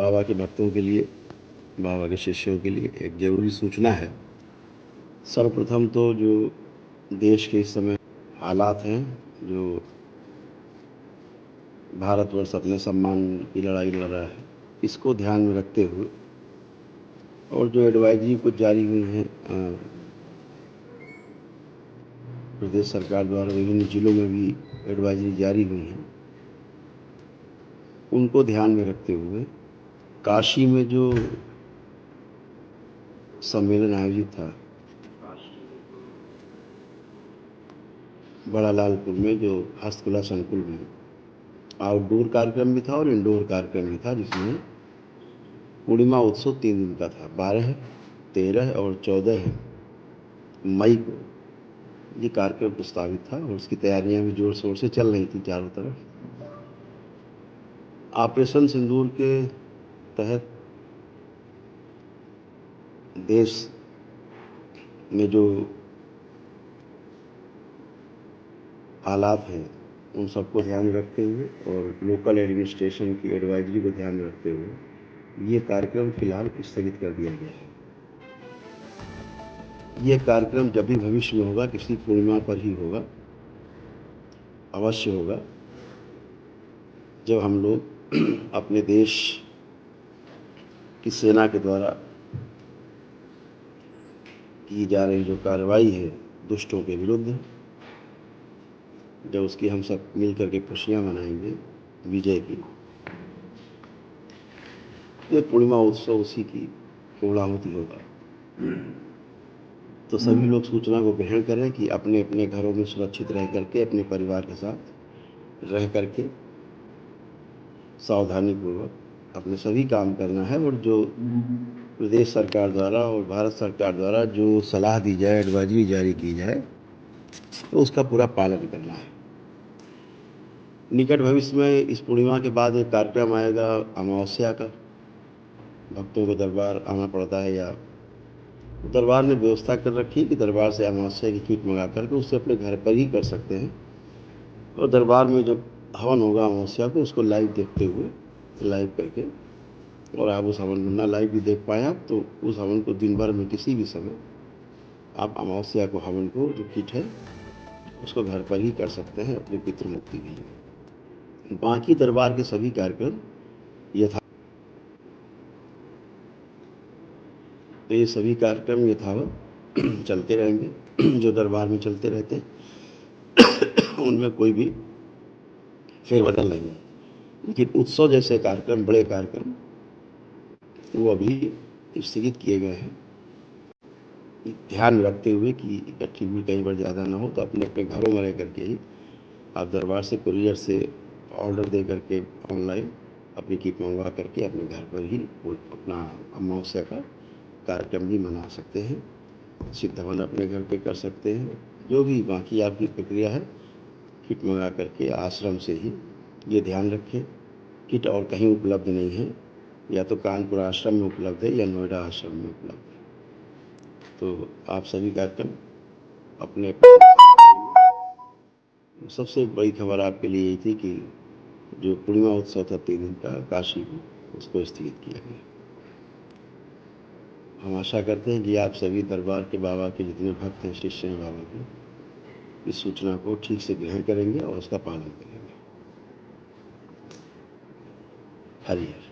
बाबा के भक्तों के लिए, बाबा के शिष्यों के लिए एक ज़रूरी सूचना है। सर्वप्रथम तो जो देश के इस समय हालात हैं, जो भारतवर्ष अपने सम्मान की लड़ाई लड़ रहा है, इसको ध्यान में रखते हुए और जो एडवाइजरी कुछ जारी हुई हैं प्रदेश सरकार द्वारा, विभिन्न जिलों में भी एडवाइजरी जारी हुई हैं, उनको ध्यान में रखते हुए काशी में जो सम्मेलन आयोजित था, बड़ा लालपुर में, जो हस्तकला संकुल में आउटडोर कार्यक्रम भी था और इंडोर कार्यक्रम भी था, जिसमें पूर्णिमा उत्सव 3 दिन का था। 12, 13 और 14 मई को ये कार्यक्रम प्रस्तावित था और उसकी तैयारियां भी जोर शोर से चल रही थी चारों तरफ। ऑपरेशन सिंदूर के तहत देश में जो हालात हैं उन सबको ध्यान में रखते हुए और लोकल एडमिनिस्ट्रेशन की एडवाइजरी को ध्यान में रखते हुए ये कार्यक्रम फिलहाल स्थगित कर दिया गया है। ये कार्यक्रम जब भी भविष्य में होगा, किसी पूर्णिमा पर ही होगा, अवश्य होगा, जब हम लोग अपने देश की सेना के द्वारा की जा रही जो कार्रवाई है दुष्टों के विरुद्ध, जब उसकी हम सब मिल करके खुशियाँ मनाएंगे विजय की। ये पूर्णिमा उत्सव उसी की पूर्णाहुति होगा। तो सभी लोग सूचना को ग्रहण करें कि अपने अपने घरों में सुरक्षित रह करके, अपने परिवार के साथ रह करके सावधानीपूर्वक अपने सभी काम करना है और जो प्रदेश सरकार द्वारा और भारत सरकार द्वारा जो सलाह दी जाए, एडवाइजरी जारी की जाए, तो उसका पूरा पालन करना है। निकट भविष्य में इस पूर्णिमा के बाद एक कार्यक्रम आएगा अमावस्या का। भक्तों को दरबार आना पड़ता है या दरबार ने व्यवस्था कर रखी है कि दरबार से अमावस्या की किट मंगा करके उससे अपने घर पर ही कर सकते हैं और दरबार में जब हवन होगा अमावस्या को, उसको लाइव देखते हुए, लाइव करके, और आप उस हवन को ना लाइव भी देख पाएँ आप, तो उस हवन को दिन भर में किसी भी समय आप अमावस्या को हवन को जो किट है उसको घर पर ही कर सकते हैं अपनी पितृ मुक्ति के लिए। बाकी दरबार के सभी कार्यक्रम यथा तो ये सभी कार्यक्रम यथावत चलते रहेंगे जो दरबार में चलते रहते हैं, उनमें कोई भी फेरबदल नहीं है। लेकिन उत्सव जैसे कार्यक्रम, बड़े कार्यक्रम, वो अभी स्थगित किए गए हैं, ध्यान में रखते हुए कि इकट्ठी भीड़ कहीं पर ज़्यादा ना हो। तो अपने अपने घरों में रह करके ही आप दरबार से कुरियर से ऑर्डर दे करके ऑनलाइन अपनी किट मंगवा करके अपने घर पर ही अपना अमावस्या का कार्यक्रम भी मना सकते हैं। सिद्ध हवन अपने घर पे कर सकते हैं। जो भी बाकी आपकी प्रक्रिया है, किट मंगा करके आश्रम से ही। ये ध्यान रखें, किट और कहीं उपलब्ध नहीं है, या तो कानपुर आश्रम में उपलब्ध है या नोएडा आश्रम में उपलब्ध है। तो आप सभी कार्यक्रम अपने सबसे बड़ी खबर आपके लिए यही थी कि जो पूर्णिमा उत्सव था 3 दिन का काशी में, उसको स्थगित किया गया। हम आशा करते हैं कि आप सभी दरबार के बाबा के जितने भक्त हैं, शिष्य हैं बाबा के, इस सूचना को ठीक से ग्रहण करेंगे और उसका पालन करेंगे। हरि हर।